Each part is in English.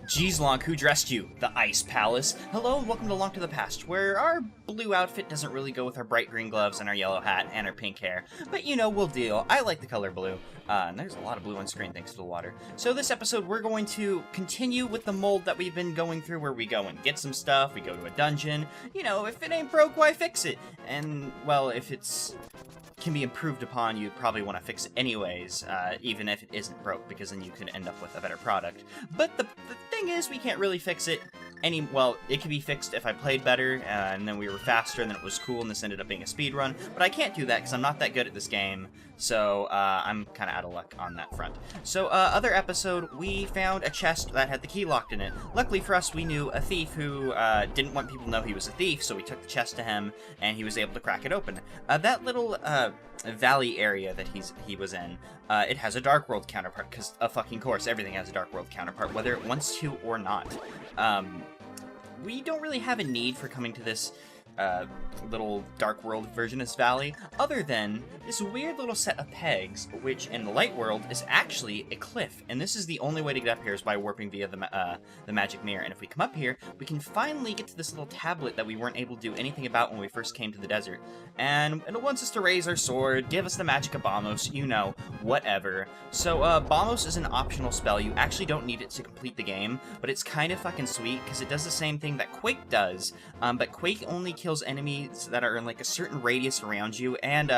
Geez, Lonk, who dressed you? The Ice Palace. Hello and welcome to Lonk to the Past, where our blue outfit doesn't really go with our bright green gloves and our yellow hat and our pink hair. But you know, we'll deal. I like the color blue. And there's a lot of blue on screen thanks to the water. So this episode, we're going to continue with the mold that we've been going through, where we go and get some stuff, we go to a dungeon. You know, if it ain't broke, why fix it? And, well, if it's can be improved upon, you'd probably want to fix it anyways, even if it isn't broke, because then you could end up with a better product. But the thing is, we can't really fix it well, it could be fixed if I played better, and then we were faster, and then it was cool, and this ended up being a speed run. But I can't do that, because I'm not that good at this game, so I'm kind of out of luck on that front. So, other episode, we found a chest that had the key locked in it. Luckily for us, we knew a thief who didn't want people to know he was a thief, so we took the chest to him, and he was able to crack it open. That little valley area that he was in, it has a Dark World counterpart, because of fucking course, everything has a Dark World counterpart, whether it wants to or not. We don't really have a need for coming to this little Dark World version of this valley, other than this weird little set of pegs, which in the Light World is actually a cliff, and this is the only way to get up here is by warping via the magic mirror. And if we come up here, we can finally get to this little tablet that we weren't able to do anything about when we first came to the desert, and it wants us to raise our sword, give us the magic of Bombos, you know, whatever. So Bombos is an optional spell. You actually don't need it to complete the game, but it's kind of fucking sweet because it does the same thing that Quake does, but Quake only kills enemies that are in like a certain radius around you, and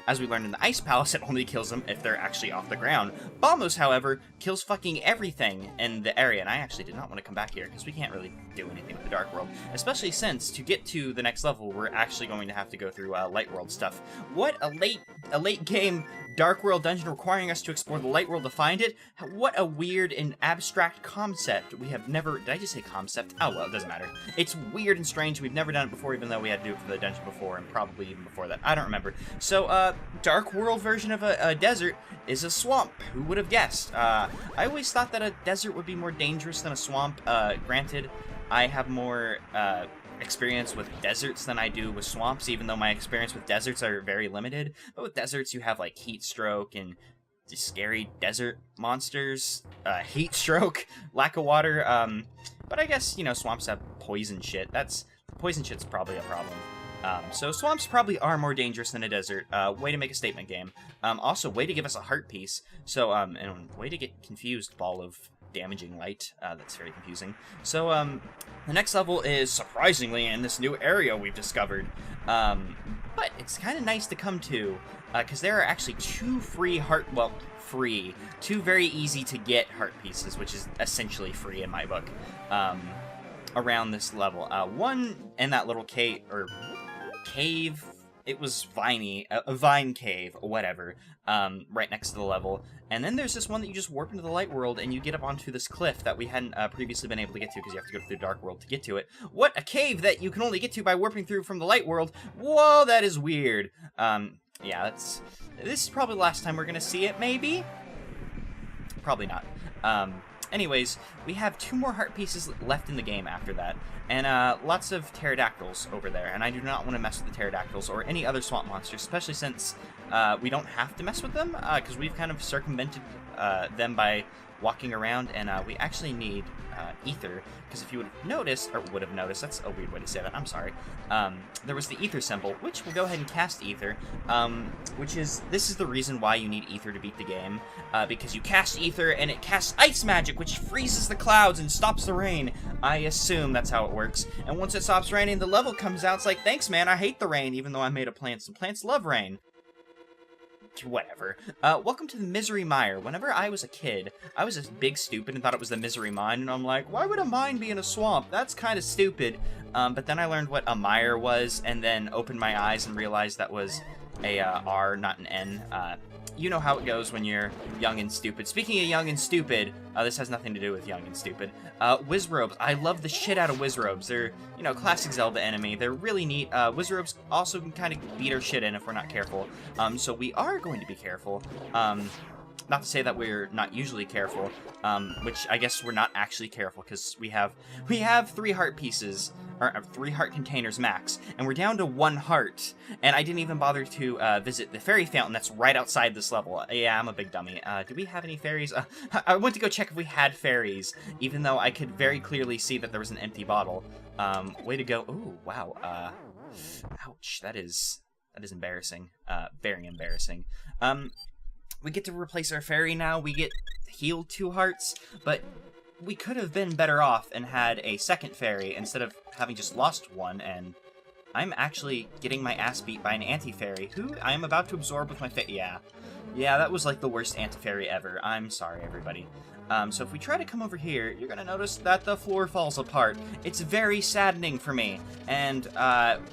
as we learned in the Ice Palace, it only kills them if they're actually off the ground. Bombos, however, kills fucking everything in the area, and I actually did not want to come back here because we can't really do anything with the Dark World, especially since to get to the next level, we're actually going to have to go through Light World stuff. What a late game Dark World dungeon requiring us to explore the Light World to find it. What a weird and abstract concept. We have never... Did I just say concept? Oh, well, it doesn't matter. It's weird and strange. We've never done it before, even though we had to do it for the dungeon before, and probably even before that. I don't remember. So, Dark World version of a desert is a swamp. Who would have guessed? I always thought that a desert would be more dangerous than a swamp. Granted, I have more... experience with deserts than I do with swamps, even though my experience with deserts are very limited. But with deserts, you have like heat stroke and scary desert monsters, heat stroke, lack of water. But I guess, you know, swamps have poison shit. Poison shit's probably a problem. So swamps probably are more dangerous than a desert. Way to make a statement, game. Also, way to give us a heart piece. So, and way to get confused, ball of damaging light. That's very confusing. So, the next level is surprisingly in this new area we've discovered. But it's kind of nice to come to, because there are actually two two very easy to get heart pieces, which is essentially free in my book, around this level. One in that little cave, it was viney, a vine cave, or whatever, right next to the level. And then there's this one that you just warp into the Light World, and you get up onto this cliff that we hadn't previously been able to get to, because you have to go through the Dark World to get to it. What? A cave that you can only get to by warping through from the Light World? Whoa, that is weird. Yeah, this is probably the last time we're gonna see it, maybe? Probably not. Anyways, we have 2 more heart pieces left in the game after that, and lots of pterodactyls over there, and I do not want to mess with the pterodactyls or any other swamp monsters, especially since we don't have to mess with them, because we've kind of circumvented them by walking around, and we actually need ether, because if you would have noticed, that's a weird way to say that, I'm sorry, there was the ether symbol, which we'll go ahead and cast ether, this is the reason why you need ether to beat the game, because you cast ether, and it casts ice magic, which freezes the clouds and stops the rain. I assume that's how it works, and once it stops raining, the level comes out, it's like, thanks man, I hate the rain, even though I made a plant, and plants love rain. Whatever. Welcome to the Misery Mire. Whenever I was a kid, I was a big stupid and thought it was the Misery Mine, and I'm like, why would a mine be in a swamp? That's kind of stupid. But then I learned what a mire was, and then opened my eyes and realized that was a R, not an N. You know how it goes when you're young and stupid. Speaking of young and stupid, this has nothing to do with young and stupid. Wizrobes. I love the shit out of Wizrobes. They're, you know, classic Zelda enemy. They're really neat. Wizrobes also can kind of beat our shit in if we're not careful. So we are going to be careful. not to say that we're not usually careful, which I guess we're not actually careful, because we have 3 heart pieces, or 3 heart containers max, and we're down to 1 heart, and I didn't even bother to visit the fairy fountain that's right outside this level. Yeah, I'm a big dummy. Do we have any fairies? I went to go check if we had fairies, even though I could very clearly see that there was an empty bottle. Way to go. Ooh, wow. Ouch, that is embarrassing. Very embarrassing. We get to replace our fairy now. We get healed 2 hearts, but we could have been better off and had a second fairy instead of having just lost 1, and I'm actually getting my ass beat by an anti-fairy, who I am about to absorb with my Yeah, that was like the worst anti-fairy ever. I'm sorry, everybody. So if we try to come over here, you're gonna notice that the floor falls apart. It's very saddening for me, and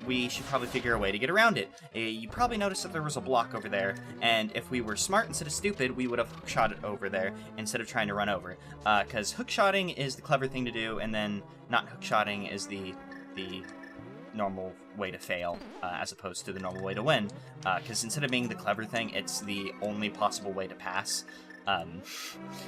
we should probably figure a way to get around it. You probably noticed that there was a block over there, and if we were smart instead of stupid, we would have hookshot it over there instead of trying to run over. Because hookshotting is the clever thing to do, and then not hookshotting is the normal way to fail, as opposed to the normal way to win. Because instead of being the clever thing, it's the only possible way to pass.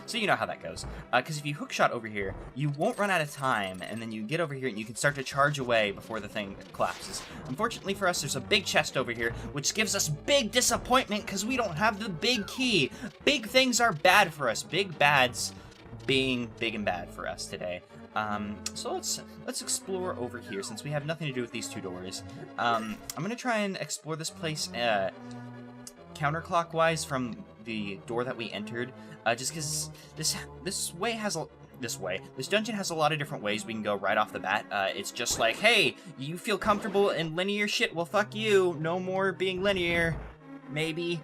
So you know how that goes. Because if you hookshot over here, you won't run out of time, and then you get over here and you can start to charge away before the thing collapses. Unfortunately for us, there's a big chest over here, which gives us big disappointment because we don't have the big key. Big things are bad for us. Big bads being big and bad for us today. So let's explore over here, since we have nothing to do with these 2 doors. I'm gonna try and explore this place counterclockwise from the door that we entered, just because this dungeon has a lot of different ways we can go right off the bat. It's just like, hey, you feel comfortable in linear shit? Well, fuck you. No more being linear. Maybe.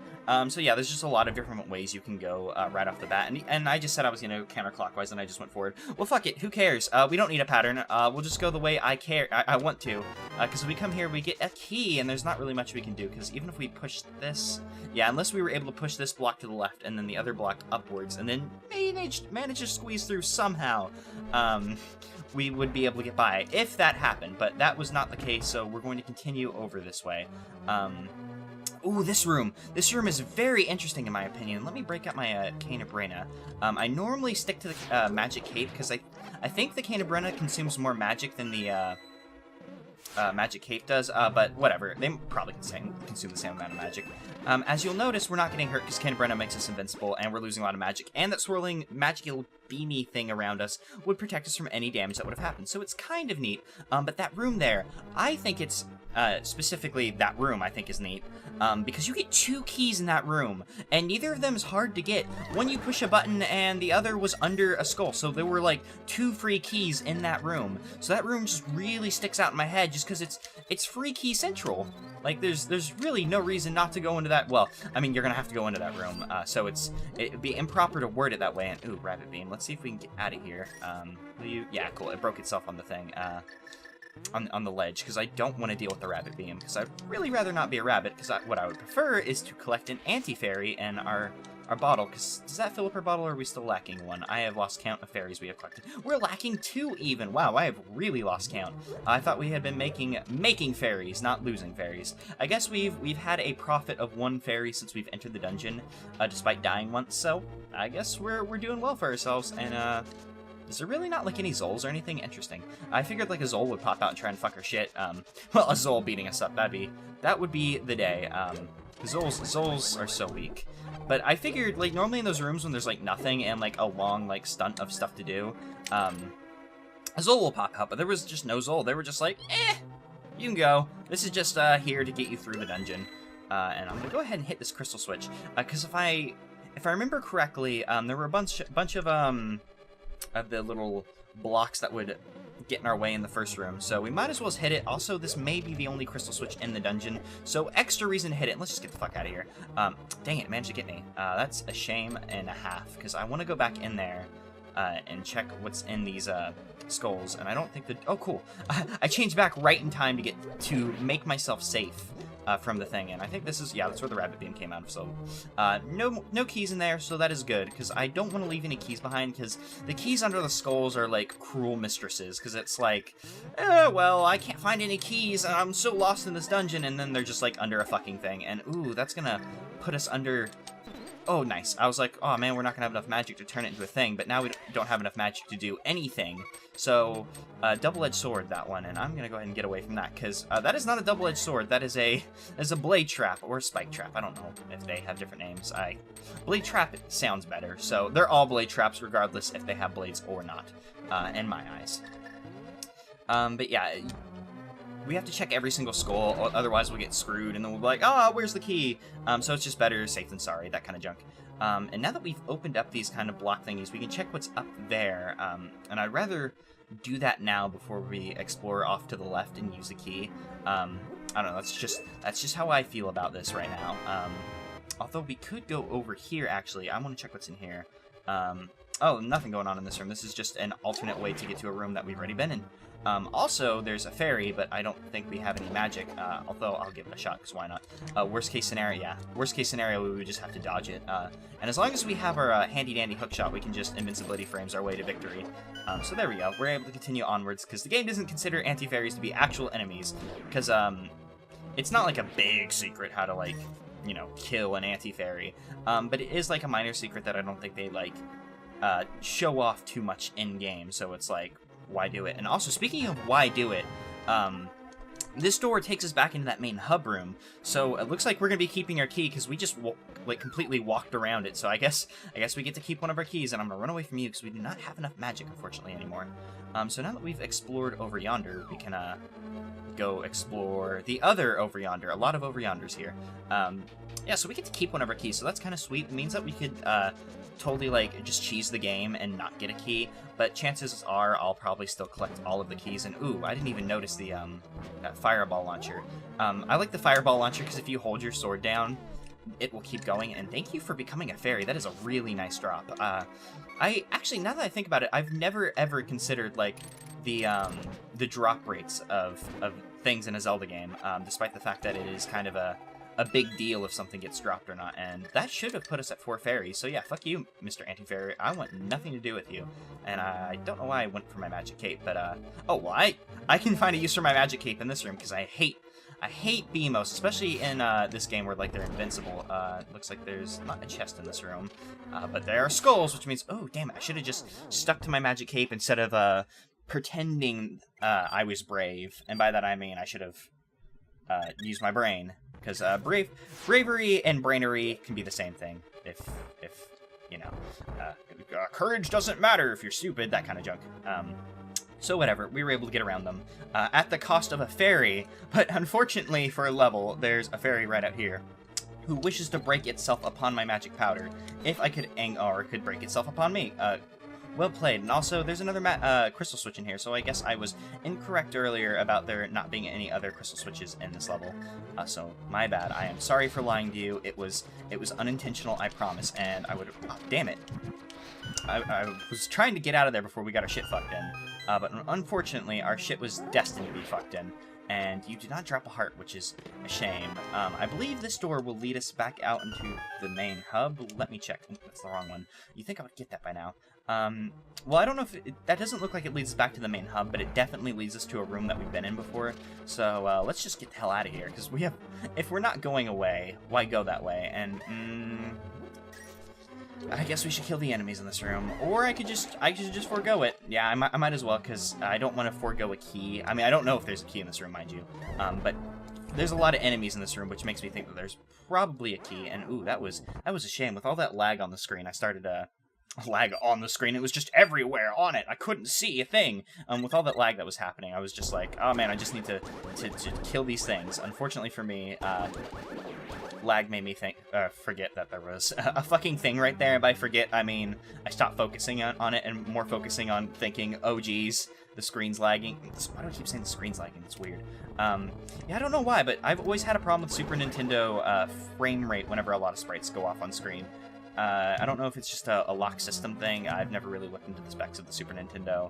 So yeah, there's just a lot of different ways you can go right off the bat, and I just said I was gonna go counterclockwise, and I just went forward. Well, fuck it, who cares? We don't need a pattern. We'll just go the way I want to, because when we come here, we get a key, and there's not really much we can do, because even if we push this, yeah, unless we were able to push this block to the left, and then the other block upwards, and then manage to squeeze through somehow, we would be able to get by, if that happened, but that was not the case, so we're going to continue over this way. Ooh, this room. This room is very interesting in my opinion. Let me break out my Cane of Brena. I normally stick to the magic cape because I think the Cane of Brena consumes more magic than the magic cape does, but whatever. They probably consume the same amount of magic. As you'll notice, we're not getting hurt because Cane of Brena makes us invincible, and we're losing a lot of magic, and that swirling magical beamy thing around us would protect us from any damage that would have happened. So it's kind of neat, but that room there, I think it's, specifically that room I think is neat, because you get 2 keys in that room, and neither of them is hard to get. One you push a button, and the other was under a skull, so there were like 2 free keys in that room. So that room just really sticks out in my head, just because it's free key central. Like, there's really no reason not to go into that. Well, I mean, you're gonna have to go into that room, so it'd be improper to word it that way. And ooh, rabbit beam. Let's see if we can get out of here. Yeah, cool. It broke itself on the thing. On the ledge, because I don't want to deal with the rabbit beam, because I'd really rather not be a rabbit, because what I would prefer is to collect an anti-fairy in our bottle, because does that fill up our bottle, or are we still lacking 1? I have lost count of fairies we have collected. We're lacking 2 even. Wow, I have really lost count. I thought we had been making fairies, not losing fairies. I guess we've had a profit of 1 fairy since we've entered the dungeon, despite dying once, so I guess we're doing well for ourselves, and is there really not, like, any Zols or anything? Interesting. I figured, like, a Zol would pop out and try and fuck our shit. Well, a Zol beating us up, that would be the day. Zols are so weak. But I figured, like, normally in those rooms when there's, like, nothing and, like, a long, like, stunt of stuff to do, a Zol will pop out, but there was just no Zol. They were just like, you can go. This is just, here to get you through the dungeon. And I'm gonna go ahead and hit this crystal switch, because if I remember correctly, there were a bunch of the little blocks that would get in our way in the first room, so we might as well hit it. Also, this may be the only crystal switch in the dungeon, so extra reason to hit it. Let's just get the fuck out of here. Dang it, managed to get me. That's a shame and a half, because I want to go back in there and check what's in these skulls, and I don't think that... Oh, cool. I changed back right in time to make myself safe from the thing, and I think this is... Yeah, that's where the rabbit beam came out of, so... no keys in there, so that is good, because I don't want to leave any keys behind, because the keys under the skulls are, like, cruel mistresses, because it's like, well, I can't find any keys, and I'm so lost in this dungeon, and then they're just, like, under a fucking thing, and ooh, that's gonna put us under Oh, nice. I was like, oh man, we're not gonna have enough magic to turn it into a thing, but now we don't have enough magic to do anything. So, double-edged sword, that one, and I'm gonna go ahead and get away from that, because that is not a double-edged sword. That is a blade trap, or spike trap. I don't know if they have different names. Blade trap sounds better, so they're all blade traps, regardless if they have blades or not, in my eyes. But yeah, we have to check every single skull, otherwise we'll get screwed, and then we'll be like, oh, where's the key? So it's just better safe than sorry, that kind of junk. And now that we've opened up these kind of block thingies, we can check what's up there, and I'd rather do that now before we explore off to the left and use the key. I don't know, that's just how I feel about this right now. Although we could go over here, actually. I want to check what's in here. Oh, nothing going on in this room. This is just an alternate way to get to a room that we've already been in. Also, there's a fairy, but I don't think we have any magic, although I'll give it a shot, because why not? Worst case scenario, yeah. Worst case scenario, we would just have to dodge it. And as long as we have our handy-dandy hookshot, we can just invincibility frames our way to victory. So there we go. We're able to continue onwards, because the game doesn't consider anti-fairies to be actual enemies, because it's not like a big secret how to, like, you know, kill an anti-fairy. But it is like a minor secret that I don't think they, like, show off too much in-game, so it's like, why do it? And also, speaking of why do it, this door takes us back into that main hub room, so it looks like we're gonna be keeping our key because we just like completely walked around it. So I guess we get to keep one of our keys, and I'm gonna run away from you because we do not have enough magic, unfortunately, anymore. So now that we've explored over yonder, we can go explore the other over yonder. A lot of over yonders here. Yeah, so we get to keep one of our keys, so that's kind of sweet. It means that we could totally like just cheese the game and not get a key, but chances are I'll probably still collect all of the keys. And ooh, I didn't even notice the that fireball launcher. I like the fireball launcher because if you hold your sword down, it will keep going. And thank you for becoming a fairy. That is a really nice drop. I actually, now that I think about it, I've never ever considered like the drop rates of things in a Zelda game, despite the fact that it is kind of a big deal if something gets dropped or not, and that should have put us at 4 fairies, so yeah, fuck you, Mr. Anti-Fairy. I want nothing to do with you, and I don't know why I went for my magic cape, but, oh, well, I can find a use for my magic cape in this room, because I hate BMOs, especially in, this game where, like, they're invincible. Looks like there's not a chest in this room, but there are skulls, which means, oh, damn it, I should have just stuck to my magic cape instead of, pretending, I was brave, and by that I mean I should have, used my brain. Because bravery and brainery can be the same thing, if you know, courage doesn't matter if you're stupid, that kind of junk. So whatever, we were able to get around them, at the cost of a fairy, but unfortunately for a level, there's a fairy right out here, who wishes to break itself upon my magic powder, if I could could break itself upon me. Well played. And also, there's another crystal switch in here, so I guess I was incorrect earlier about there not being any other crystal switches in this level. So, my bad. I am sorry for lying to you. It was unintentional, I promise, and I would... Oh, damn it. I was trying to get out of there before we got our shit fucked in, but unfortunately, our shit was destined to be fucked in. And you did not drop a heart, which is a shame. I believe this door will lead us back out into the main hub. Let me check. Oh, that's the wrong one. You'd think I would get that by now. Well, I don't know if... that doesn't look like it leads us back to the main hub, but it definitely leads us to a room that we've been in before. So, let's just get the hell out of here, because we have... If we're not going away, why go that way? And, I guess we should kill the enemies in this room, or I could just forego it. Yeah, I might as well, because I don't want to forego a key. I mean, I don't know if there's a key in this room, mind you, but there's a lot of enemies in this room, which makes me think that there's probably a key. And ooh, that was a shame. With all that lag on the screen, I started lag on the screen. It was just everywhere on it. I couldn't see a thing. With all that lag that was happening, I was just like, oh man, I just need to kill these things. Unfortunately for me, lag made me forget that there was a fucking thing right there. And by forget, I mean I stopped focusing on it and more focusing on thinking, oh geez, the screen's lagging. Why do I keep saying the screen's lagging? It's weird. Yeah, I don't know why, but I've always had a problem with Super Nintendo frame rate whenever a lot of sprites go off on screen. I don't know if it's just a lock system thing. I've never really looked into the specs of the Super Nintendo.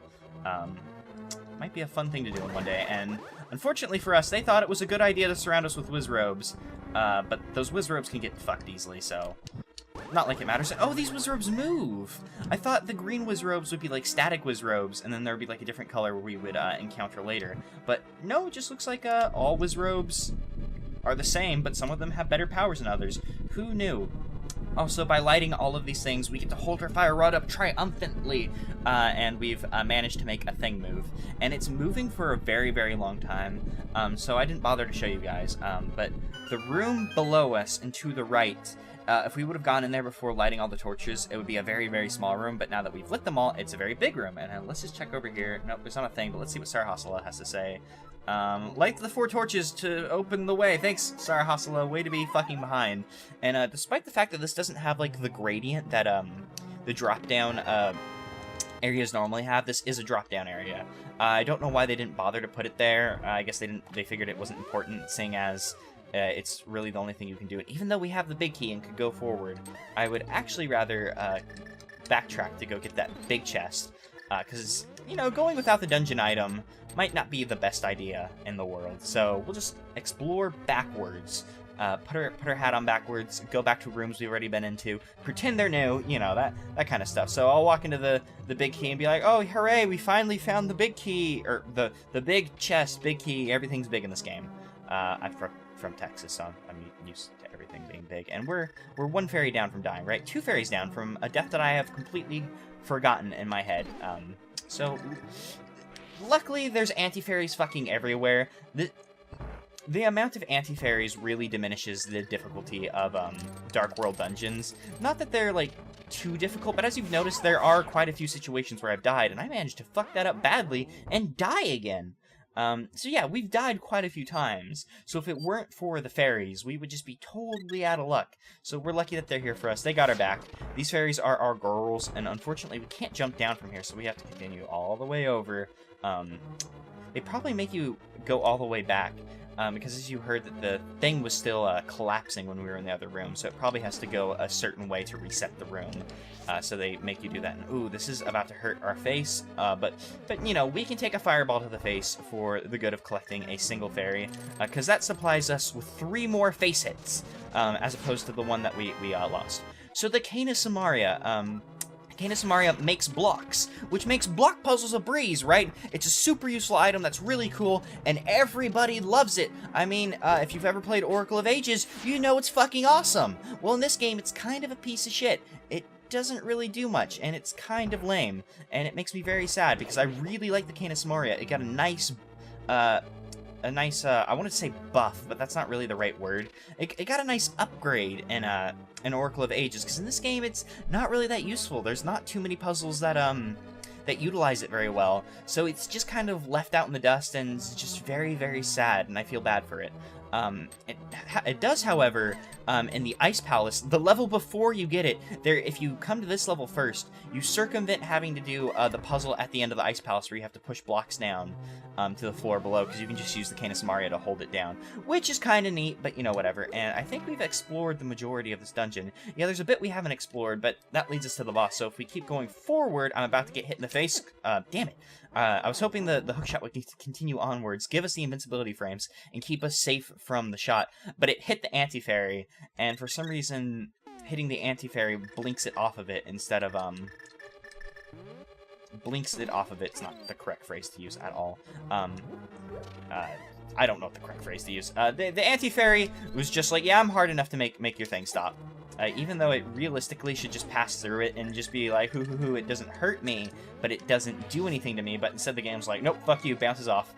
Might be a fun thing to do in one day, and unfortunately for us, they thought it was a good idea to surround us with whiz robes, but those whiz robes can get fucked easily, so not like it matters. Oh, these whiz robes move! I thought the green whiz robes would be like static whiz robes, and then there would be like a different color where we would encounter later, but no, it just looks like all whiz robes are the same, but some of them have better powers than others. Who knew? Also, by lighting all of these things, we get to hold our fire rod up triumphantly, and we've managed to make a thing move. And it's moving for a very, very long time, so I didn't bother to show you guys. But the room below us and to the right, if we would have gone in there before lighting all the torches, it would be a very, very small room, but now that we've lit them all, it's a very big room. And let's just check over here. Nope, there's not a thing, but let's see what Sarah Hossela has to say. Light the 4 torches to open the way. Thanks, Sarah Hossela. Way to be fucking behind. And despite the fact that this doesn't have like the gradient that the drop-down areas normally have, this is a drop-down area. I don't know why they didn't bother to put it there. I guess they figured it wasn't important, seeing as it's really the only thing you can do. And even though we have the big key and could go forward, I would actually rather backtrack to go get that big chest, because you know, going without the dungeon item might not be the best idea in the world. So we'll just explore backwards. Put her hat on backwards, go back to rooms we've already been into, pretend they're new, you know, that kind of stuff. So I'll walk into the big key and be like, oh, hooray, we finally found the big key, or the big chest, big key, everything's big in this game. I'm from Texas, so I'm used to everything being big. And we're 1 fairy down from dying, right? 2 fairies down from a death that I have completely forgotten in my head. So luckily there's anti-fairies fucking everywhere. The amount of anti-fairies really diminishes the difficulty of Dark World dungeons. Not that they're like too difficult, but as you've noticed, there are quite a few situations where I've died, and I managed to fuck that up badly and die again. So yeah, we've died quite a few times. So if it weren't for the fairies, we would just be totally out of luck. So we're lucky that they're here for us. They got our back. These fairies are our girls, and unfortunately we can't jump down from here, so we have to continue all the way over. They probably make you go all the way back, because as you heard, that the thing was still collapsing when we were in the other room, so it probably has to go a certain way to reset the room. So they make you do that. And ooh, this is about to hurt our face, but you know, we can take a fireball to the face for the good of collecting a single fairy, because that supplies us with 3 more face hits, as opposed to the one that we lost. So the Cane of Samaria, Canis Maria makes blocks, which makes block puzzles a breeze, right? It's a super useful item that's really cool, and everybody loves it. I mean, if you've ever played Oracle of Ages, you know it's fucking awesome. Well, in this game, it's kind of a piece of shit. It doesn't really do much, and it's kind of lame, and it makes me very sad, because I really like the Canis Maria. It got a nice, I want to say buff, but that's not really the right word. It got a nice upgrade in Oracle of Ages, because in this game it's not really that useful. There's not too many puzzles that that utilize it very well, so it's just kind of left out in the dust, and it's just very, very sad, and I feel bad for it. It does, however, in the Ice Palace, the level before you get it, if you come to this level first, you circumvent having to do the puzzle at the end of the Ice Palace where you have to push blocks down to the floor below, because you can just use the Canis Maria to hold it down, which is kind of neat, but you know, whatever. And I think we've explored the majority of this dungeon. Yeah, there's a bit we haven't explored, but that leads us to the boss, so if we keep going forward, I'm about to get hit in the face. Damn it. I was hoping the hookshot would continue onwards, give us the invincibility frames, and keep us safe from the shot, but it hit the anti-fairy, and for some reason, hitting the anti-fairy blinks it off of it instead of, blinks it off of it. It's not the correct phrase to use at all. I don't know what the correct phrase to use. The anti-fairy was just like, yeah, I'm hard enough to make your thing stop. Even though it realistically should just pass through it and just be like, hoo, it doesn't hurt me, but it doesn't do anything to me, but instead the game's like, nope, fuck you, bounces off.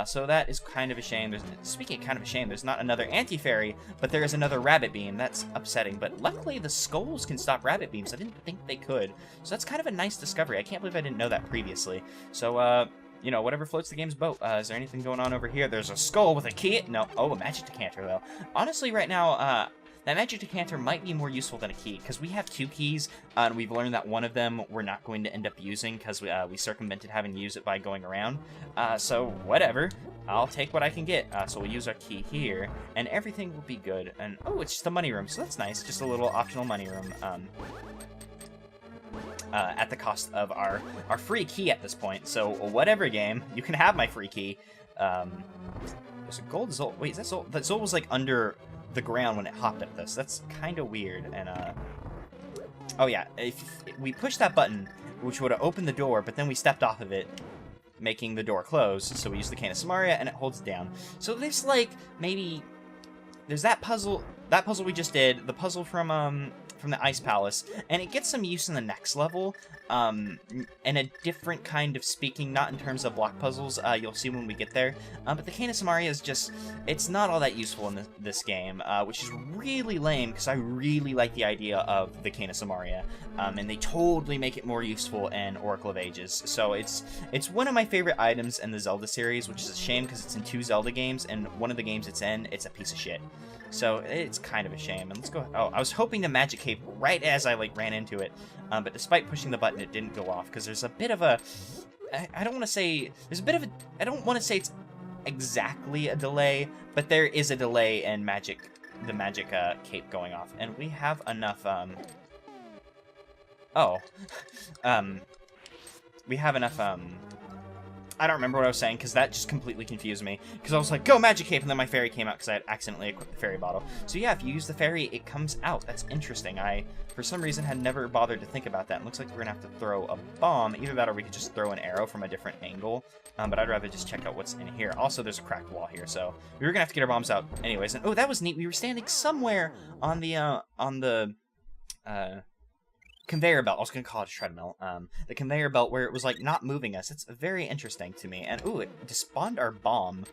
So that is kind of a shame. Speaking of kind of a shame, there's not another anti-fairy, but there is another rabbit beam. That's upsetting, but luckily the skulls can stop rabbit beams. I didn't think they could, so that's kind of a nice discovery. I can't believe I didn't know that previously. So, you know, whatever floats the game's boat. Is there anything going on over here? There's a skull with a key. No. Oh, a magic decanter, though. Honestly, right now, that magic decanter might be more useful than a key, because we have 2 keys, and we've learned that one of them we're not going to end up using, because we circumvented having to use it by going around. So, whatever. I'll take what I can get. So we'll use our key here, and everything will be good. And, oh, it's just the money room, so that's nice. Just a little optional money room. At the cost of our free key at this point. So, whatever game, you can have my free key. There's a gold Zol. Wait, is that Zol? That Zol was, like, under the ground when it hopped at this. That's kind of weird. And, oh, yeah. If we pushed that button, which would have opened the door, but then we stepped off of it, making the door close. So we use the Canis Maria, and it holds it down. So there's, like, maybe... There's that puzzle we just did, the puzzle from from the Ice Palace, and it gets some use in the next level, and a different kind of speaking, not in terms of block puzzles, you'll see when we get there, but the Cane of Samaria is just, it's not all that useful in this game, which is really lame, because I really like the idea of the Cane of Samaria, and they totally make it more useful in Oracle of Ages, so it's one of my favorite items in the Zelda series, which is a shame, because it's in 2 Zelda games, and one of the games it's in, it's a piece of shit. So it's kind of a shame. And let's go. Oh, I was hoping to magic cape right as I ran into it, but despite pushing the button, it didn't go off because there's a bit of a. I don't want to say there's a bit of a. I don't want to say it's exactly a delay, but there is a delay in the magic cape going off, and we have enough. We have enough. I don't remember what I was saying, because that just completely confused me. Because I was like, go Magic Cape, and then my fairy came out because I had accidentally equipped the fairy bottle. So yeah, if you use the fairy, it comes out. That's interesting. I, for some reason, had never bothered to think about that. It looks like we're going to have to throw a bomb. Either that or we could just throw an arrow from a different angle. But I'd rather just check out what's in here. Also, there's a cracked wall here, so we were going to have to get our bombs out anyways. And oh, that was neat. We were standing somewhere on the conveyor belt. I was going to call it a treadmill. The conveyor belt where it was, like, not moving us. It's very interesting to me. And, ooh, it despawned our bomb.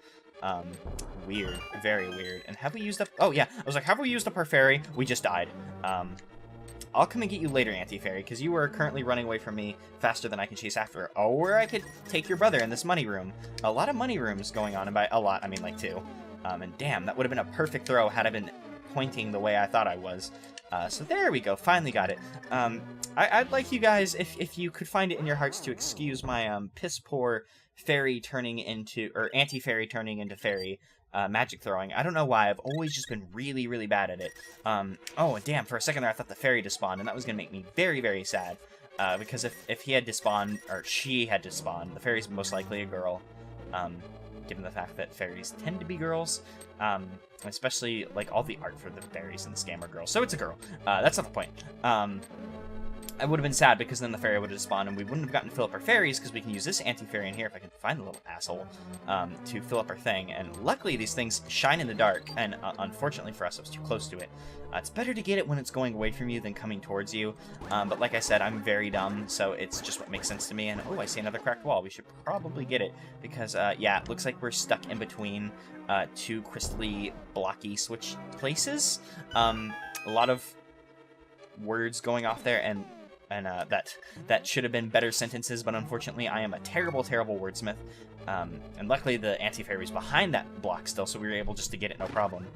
Weird. Very weird. And have we used up... Oh, yeah. I was like, have we used up our fairy? We just died. I'll come and get you later, Anti-Fairy, because you are currently running away from me faster than I can chase after her. Or I could take your brother in this money room. A lot of money rooms going on, and by a lot, I mean, like, 2. And damn, that would have been a perfect throw had I been pointing the way I thought I was. So there we go, finally got it. I'd like you guys, if you could find it in your hearts, to excuse my piss poor fairy turning into, or anti-fairy turning into fairy magic throwing. I don't know why, I've always just been really, really bad at it. Oh, damn, for a second there I thought the fairy despawned, and that was going to make me very, very sad. Because if he had despawned, or she had despawned, the fairy's most likely a girl. Given the fact that fairies tend to be girls, especially, like, all the art for the fairies in this game are girls. So it's a girl. That's not the point. I would have been sad because then the fairy would have spawned and we wouldn't have gotten to fill up our fairies because we can use this anti-fairy in here if I can find the little asshole to fill up our thing. And luckily these things shine in the dark, and unfortunately for us I was too close to it. It's better to get it when it's going away from you than coming towards you. But like I said, I'm very dumb, so it's just what makes sense to me. And oh, I see another cracked wall. We should probably get it because, yeah, it looks like we're stuck in between 2 crystally blocky switch places. A lot of words going off there, and that should have been better sentences, but unfortunately I am a terrible, terrible wordsmith. And luckily the anti-fairy was behind that block still, so we were able just to get it no problem.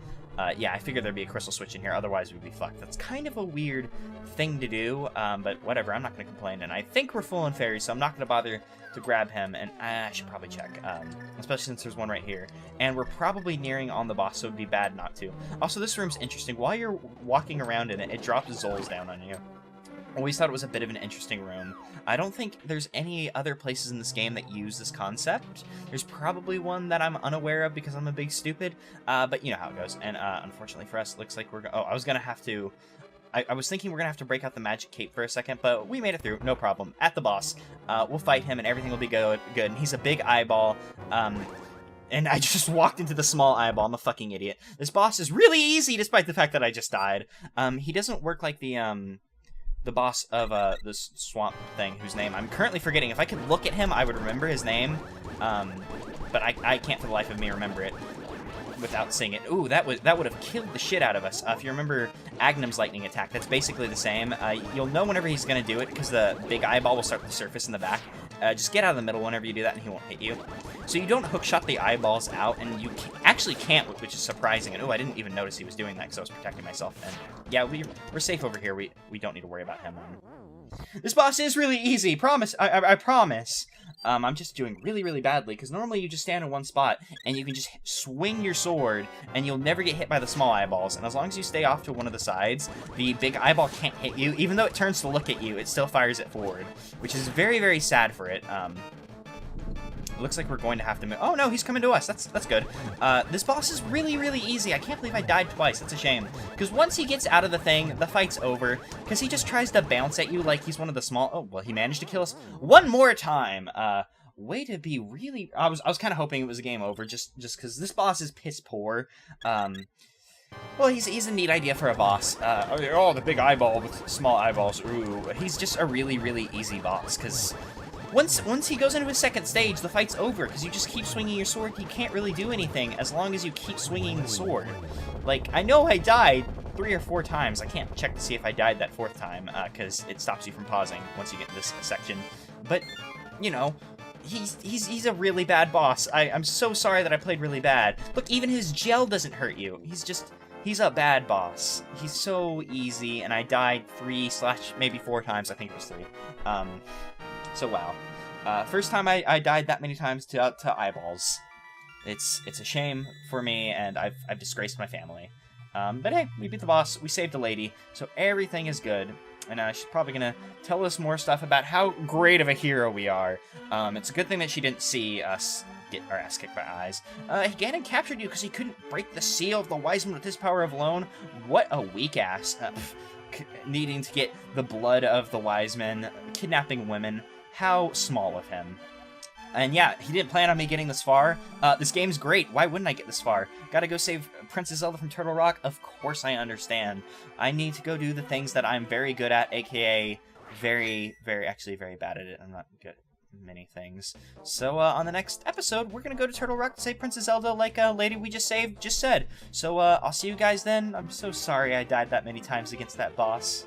Yeah, I figured there'd be a crystal switch in here, otherwise we'd be fucked. That's kind of a weird thing to do, but whatever, I'm not going to complain. And I think we're full on fairies, so I'm not going to bother to grab him, and I should probably check, especially since there's one right here. And we're probably nearing on the boss, so it'd be bad not to. Also, this room's interesting. While you're walking around in it, it drops Zols down on you. Always thought it was a bit of an interesting room. I don't think there's any other places in this game that use this concept. There's probably one that I'm unaware of because I'm a big stupid, but you know how it goes. And unfortunately for us, it looks like we're oh, I was gonna have to. I was thinking we're gonna have to break out the magic cape for a second, but we made it through, no problem. At the boss, we'll fight him and everything will be good. And he's a big eyeball. And I just walked into the small eyeball. I'm a fucking idiot. This boss is really easy, despite the fact that I just died. He doesn't work like the boss of this swamp thing, whose name I'm currently forgetting. If I could look at him, I would remember his name, but I can't for the life of me remember it without seeing it. Ooh, that would have killed the shit out of us. If you remember Agnum's lightning attack, that's basically the same. You'll know whenever he's going to do it because the big eyeball will start to surface in the back. Just get out of the middle whenever you do that and he won't hit you. So you don't hookshot the eyeballs out, and you actually can't, which is surprising. And oh, I didn't even notice he was doing that because I was protecting myself. And yeah, we're safe over here. We don't need to worry about him. This boss is really easy. Promise. I promise. I'm just doing really, really badly, because normally you just stand in one spot, and you can just swing your sword, and you'll never get hit by the small eyeballs. And as long as you stay off to one of the sides, the big eyeball can't hit you. Even though it turns to look at you, it still fires it forward, which is very, very sad for it. It looks like we're going to have to move. Oh, no, he's coming to us. That's good. This boss is really, really easy. I can't believe I died twice. That's a shame. Because once he gets out of the thing, the fight's over. Because he just tries to bounce at you like he's one of the small... Oh, well, he managed to kill us one more time. Way to be really... I was kind of hoping it was a game over just because this boss is piss poor. Well, he's a neat idea for a boss. Oh, the big eyeball with small eyeballs. Ooh, he's just a really, really easy boss, because once he goes into his second stage, the fight's over, because you just keep swinging your sword. He can't really do anything as long as you keep swinging the sword. Like, I know I died 3 or 4 times. I can't check to see if I died that 4th time, because it stops you from pausing once you get to this section. But, you know, he's a really bad boss. I'm so sorry that I played really bad. Look, even his gel doesn't hurt you. He's a bad boss. He's so easy, and I died 3 / maybe 4 times. I think it was 3. So wow. First time I died that many times to eyeballs. It's a shame for me, and I've disgraced my family. But hey, we beat the boss. We saved a lady, so everything is good. And she's probably gonna tell us more stuff about how great of a hero we are. It's a good thing that she didn't see us get our ass kicked by eyes. Ganon captured you because he couldn't break the seal of the wise man with his power of alone. What a weak ass. Needing to get the blood of the wise men, kidnapping women. How small of him. And yeah, he didn't plan on me getting this far. This game's great. Why wouldn't I get this far? Gotta go save Princess Zelda from Turtle Rock? Of course I understand. I need to go do the things that I'm very good at, aka actually very bad at it. I'm not good at many things. So on the next episode, we're gonna go to Turtle Rock to save Princess Zelda like a lady we just saved just said. So I'll see you guys then. I'm so sorry I died that many times against that boss.